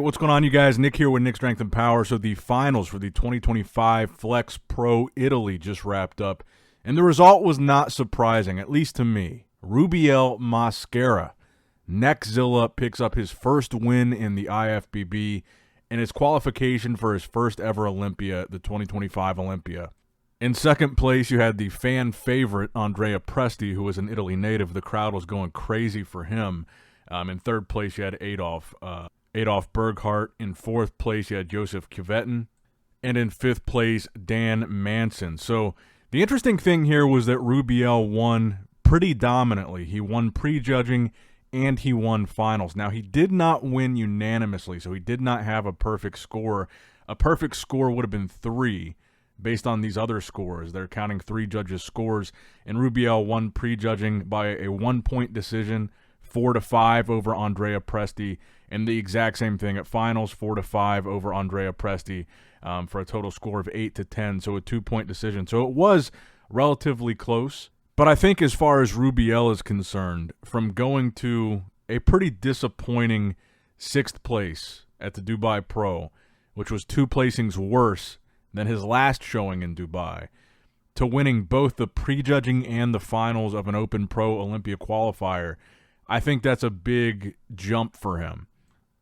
what's going on, you guys? Nick here with Nick Strength and Power. So the finals for the 2025 Flex Pro Italy just wrapped up, and the result was not surprising, at least to me. Rubiel Mascara, Neckzilla, picks up his first win in the IFBB and his qualification for his first ever Olympia, the 2025 Olympia. In second place, you had the fan favorite, Andrea Presti, who was an Italy native. The crowd was going crazy for him. In third place, you had Adolf Berghardt. In fourth place, you had Joseph Cuvetin. And in fifth place, Dan Manson. So the interesting thing here was that Rubiel won pretty dominantly. He won prejudging and he won finals. Now, he did not win unanimously, so he did not have a perfect score. A perfect score would have been 3 based on these other scores. They're counting 3 judges' scores, and Rubiel won prejudging by a 1-point decision, 4-5 over Andrea Presti, and the exact same thing at finals, 4-5 over Andrea Presti, for a total score of 8-10, so a 2-point decision. So it was relatively close, but I think as far as Rubiel is concerned, from going to a pretty disappointing 6th place at the Dubai Pro, which was 2 placings worse than his last showing in Dubai, to winning both the prejudging and the finals of an Open Pro Olympia qualifier, I think that's a big jump for him.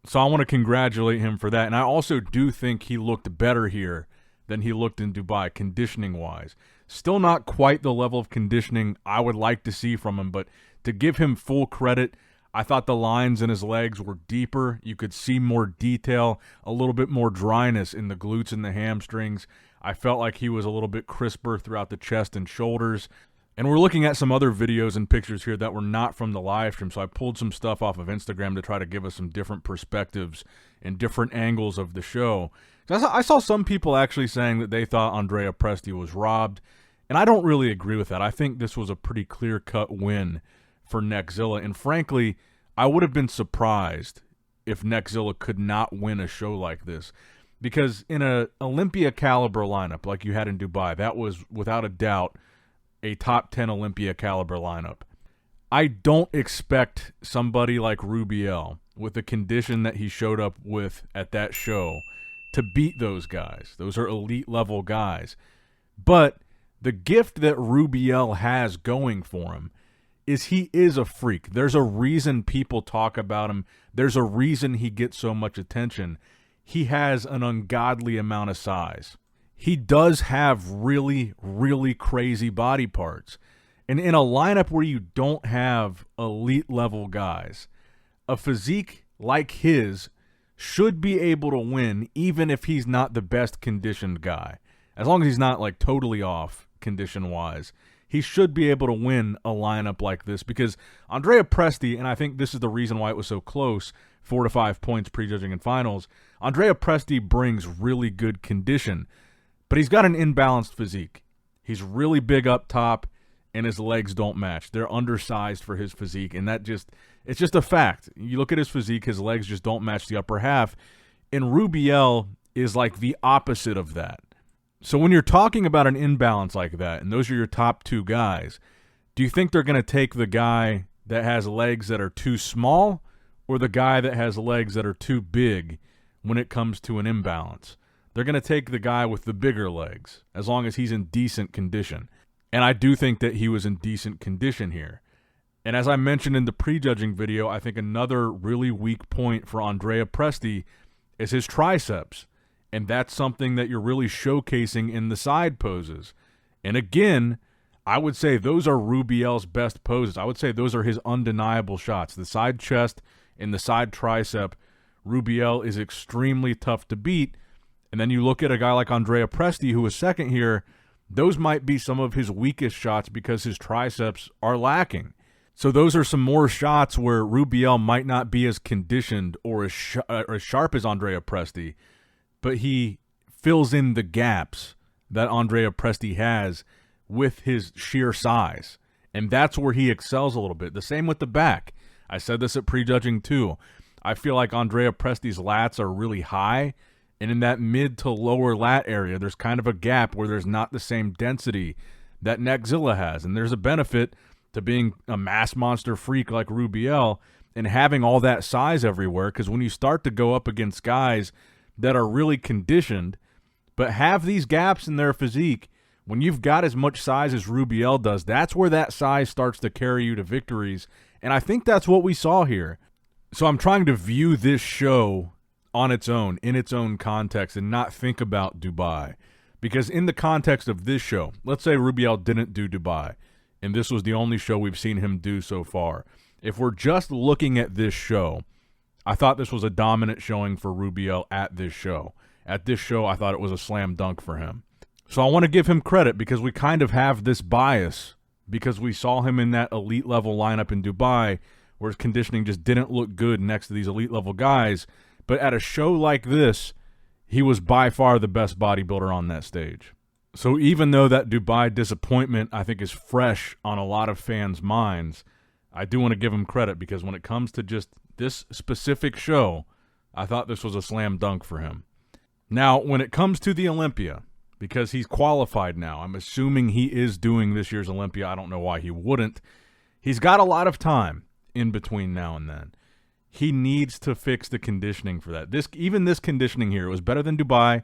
So I want to congratulate him for that. And I also do think he looked better here than he looked in Dubai, conditioning-wise. Still not quite the level of conditioning I would like to see from him, but to give him full credit, I thought the lines in his legs were deeper. You could see more detail, a little bit more dryness in the glutes and the hamstrings. I felt like he was a little bit crisper throughout the chest and shoulders. And we're looking at some other videos and pictures here that were not from the live stream, so I pulled some stuff off of Instagram to try to give us some different perspectives and different angles of the show. So I saw some people actually saying that they thought Andrea Presti was robbed, and I don't really agree with that. I think this was a pretty clear-cut win for Neckzilla, and frankly, I would have been surprised if Neckzilla could not win a show like this, because in a Olympia caliber lineup like you had in Dubai, that was without a doubt a top 10 Olympia caliber lineup. I don't expect somebody like Rubiel, with the condition that he showed up with at that show, to beat those guys. Those are elite level guys. But the gift that Rubiel has going for him is he is a freak. There's a reason people talk about him. There's a reason he gets so much attention. He has an ungodly amount of size. He does have really, really crazy body parts. And in a lineup where you don't have elite level guys, a physique like his should be able to win even if he's not the best conditioned guy. As long as he's not like totally off condition-wise, he should be able to win a lineup like this, because Andrea Presti, and I think this is the reason why it was so close, 4-5 points prejudging in finals, Andrea Presti brings really good condition, but he's got an imbalanced physique. He's really big up top, and his legs don't match. They're undersized for his physique, and it's just a fact. You look at his physique, his legs just don't match the upper half, and Rubiel is like the opposite of that. So when you're talking about an imbalance like that, and those are your top 2 guys, do you think they're going to take the guy that has legs that are too small or the guy that has legs that are too big when it comes to an imbalance? They're going to take the guy with the bigger legs, as long as he's in decent condition. And I do think that he was in decent condition here. And as I mentioned in the prejudging video, I think another really weak point for Andrea Presti is his triceps. And that's something that you're really showcasing in the side poses. And again, I would say those are Rubiel's best poses. I would say those are his undeniable shots. The side chest and the side tricep, Rubiel is extremely tough to beat. And then you look at a guy like Andrea Presti, who was second here, those might be some of his weakest shots because his triceps are lacking. So those are some more shots where Rubiel might not be as conditioned or as sharp as Andrea Presti, but he fills in the gaps that Andrea Presti has with his sheer size. And that's where he excels a little bit. The same with the back. I said this at prejudging too. I feel like Andrea Presti's lats are really high, and in that mid to lower lat area, there's kind of a gap where there's not the same density that Neckzilla has. And there's a benefit to being a mass monster freak like Rubiel and having all that size everywhere, because when you start to go up against guys that are really conditioned but have these gaps in their physique, when you've got as much size as Rubiel does, that's where that size starts to carry you to victories. And I think that's what we saw here. So I'm trying to view this show on its own, in its own context, and not think about Dubai. Because in the context of this show, let's say Rubiel didn't do Dubai, and this was the only show we've seen him do so far. If we're just looking at this show, I thought this was a dominant showing for Rubiel at this show. At this show, I thought it was a slam dunk for him. So I want to give him credit because we kind of have this bias because we saw him in that elite level lineup in Dubai where his conditioning just didn't look good next to these elite level guys. But at a show like this, he was by far the best bodybuilder on that stage. So even though that Dubai disappointment, I think, is fresh on a lot of fans' minds, I do want to give him credit because when it comes to just this specific show, I thought this was a slam dunk for him. Now, when it comes to the Olympia, because he's qualified now, I'm assuming he is doing this year's Olympia. I don't know why he wouldn't. He's got a lot of time in between now and then. He needs to fix the conditioning for that. Even this conditioning here, it was better than Dubai,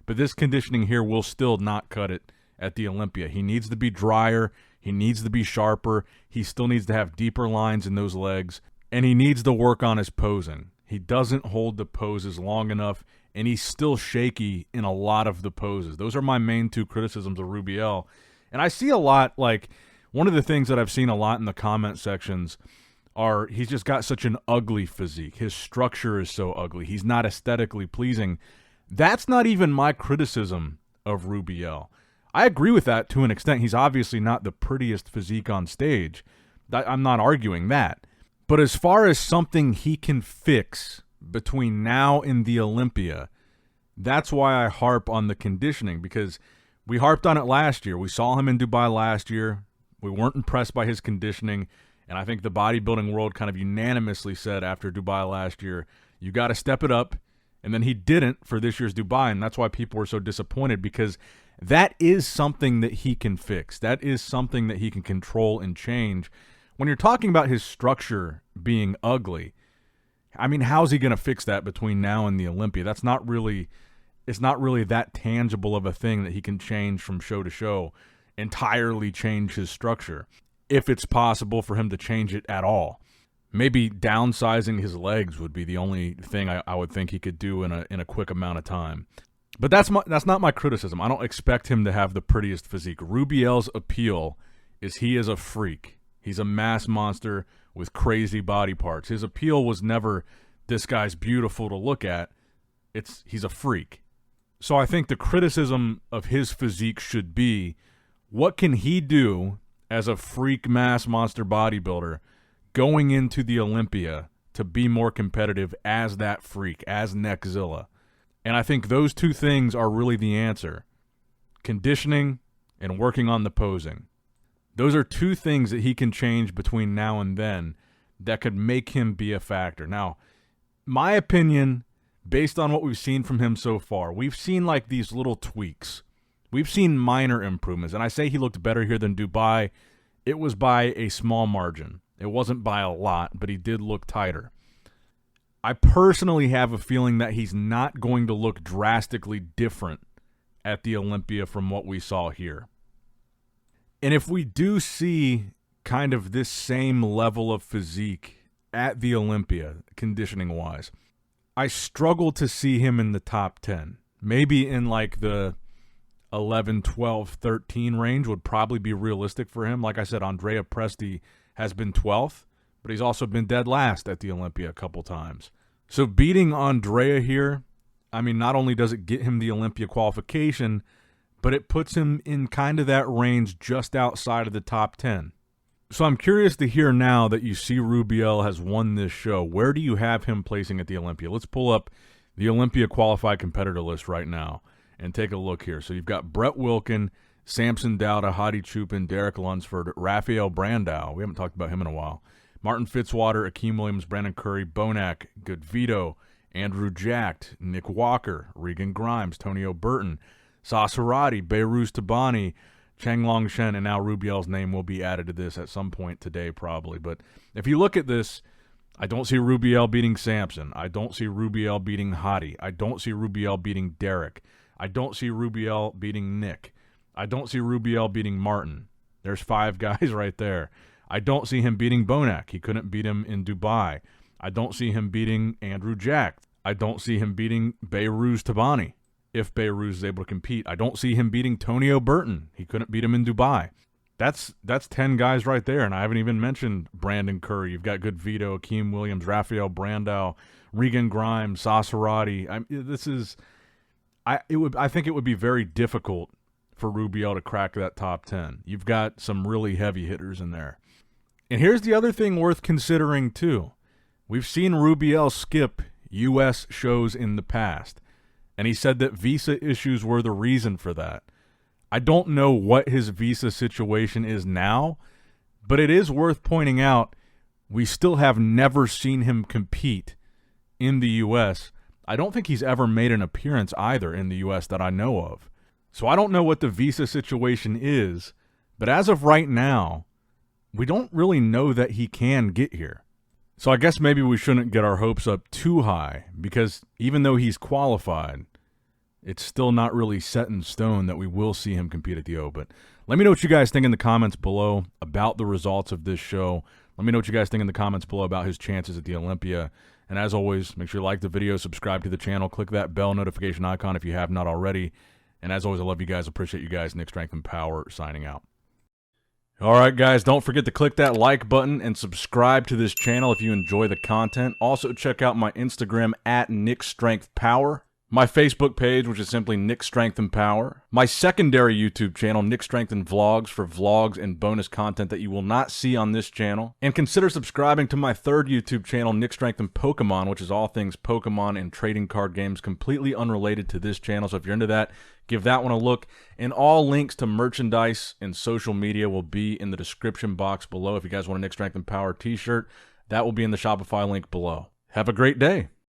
but this conditioning here will still not cut it at the Olympia. He needs to be drier. He needs to be sharper. He still needs to have deeper lines in those legs, and he needs to work on his posing. He doesn't hold the poses long enough, and he's still shaky in a lot of the poses. Those are my main two criticisms of Rubiel. And I see a lot, like, one of the things that I've seen a lot in the comment sections are he's just got such an ugly physique. His structure is so ugly. He's not aesthetically pleasing. That's not even my criticism of Rubiel. I agree with that to an extent. He's obviously not the prettiest physique on stage. I'm not arguing that. But as far as something he can fix between now and the Olympia, that's why I harp on the conditioning, because we harped on it last year. We saw him in Dubai last year. We weren't impressed by his conditioning, and I think the bodybuilding world kind of unanimously said after Dubai last year, you got to step it up, and then he didn't for this year's Dubai, and that's why people were so disappointed, because that is something that he can fix. That is something that he can control and change. When you're talking about his structure being ugly, I mean, how's he going to fix that between now and the Olympia? It's not really that tangible of a thing that he can change from show to show, entirely change his structure, if it's possible for him to change it at all. Maybe downsizing his legs would be the only thing I would think he could do in a quick amount of time. But that's not my criticism. I don't expect him to have the prettiest physique. Rubiel's appeal is he is a freak. He's a mass monster with crazy body parts. His appeal was never, this guy's beautiful to look at. He's a freak. So I think the criticism of his physique should be, what can he do as a freak mass monster bodybuilder going into the Olympia to be more competitive as that freak, as Neckzilla? And I think those two things are really the answer. Conditioning and working on the posing. Those are two things that he can change between now and then that could make him be a factor. Now, my opinion, based on what we've seen from him so far, we've seen like these little tweaks. We've seen minor improvements. And I say he looked better here than Dubai. It was by a small margin. It wasn't by a lot, but he did look tighter. I personally have a feeling that he's not going to look drastically different at the Olympia from what we saw here. And if we do see kind of this same level of physique at the Olympia, conditioning-wise, I struggle to see him in the top 10. Maybe in like the 11, 12, 13 range would probably be realistic for him. Like I said, Andrea Presti has been 12th, but he's also been dead last at the Olympia a couple times. So beating Andrea here, I mean, not only does it get him the Olympia qualification, but it puts him in kind of that range just outside of the top 10. So I'm curious to hear now that you see Rubiel has won this show, where do you have him placing at the Olympia? Let's pull up the Olympia qualified competitor list right now and take a look here. So you've got Brett Wilkin, Samson Dowda, Hadi Chupin, Derek Lunsford, Raphael Brandau. We haven't talked about him in a while. Martin Fitzwater, Akeem Williams, Brandon Curry, Bonac, Good Vito, Andrew Jacked, Nick Walker, Regan Grimes, Tonio Burton, Sasarati, Beiruz Tabani, Cheng Long Shen, and now Rubiel's name will be added to this at some point today probably. But if you look at this, I don't see Rubiel beating Samson. I don't see Rubiel beating Hadi. I don't see Rubiel beating Derek. I don't see Rubiel beating Nick. I don't see Rubiel beating Martin. There's 5 guys right there. I don't see him beating Bonac. He couldn't beat him in Dubai. I don't see him beating Andrew Jack. I don't see him beating Behruz Tabani if Behruz is able to compete. I don't see him beating Tonio Burton. He couldn't beat him in Dubai. That's 10 guys right there, and I haven't even mentioned Brandon Curry. You've got Good Vito, Akeem Williams, Rafael Brandao, Regan Grimes, Sasarati. I think it would be very difficult for Rubiel to crack that top 10. You've got some really heavy hitters in there. And here's the other thing worth considering too. We've seen Rubiel skip U.S. shows in the past, and he said that visa issues were the reason for that. I don't know what his visa situation is now, but it is worth pointing out we still have never seen him compete in the U.S. I don't think he's ever made an appearance either in the U.S. that I know of. So I don't know what the visa situation is, but as of right now, we don't really know that he can get here. So I guess maybe we shouldn't get our hopes up too high, because even though he's qualified, it's still not really set in stone that we will see him compete at the O. But let me know what you guys think in the comments below about the results of this show. Let me know what you guys think in the comments below about his chances at the Olympia. And as always, make sure you like the video, subscribe to the channel, click that bell notification icon if you have not already. And as always, I love you guys, appreciate you guys. Nick Strength and Power signing out. All right, guys, don't forget to click that like button and subscribe to this channel if you enjoy the content. Also, check out my Instagram at Nick Strength Power, my Facebook page, which is simply Nick Strength and Power, my secondary YouTube channel, Nick Strength and Vlogs, for vlogs and bonus content that you will not see on this channel. And consider subscribing to my third YouTube channel, Nick Strength and Pokemon, which is all things Pokemon and trading card games, completely unrelated to this channel. So if you're into that, give that one a look. And all links to merchandise and social media will be in the description box below. If you guys want a Nick Strength and Power t-shirt, that will be in the Shopify link below. Have a great day.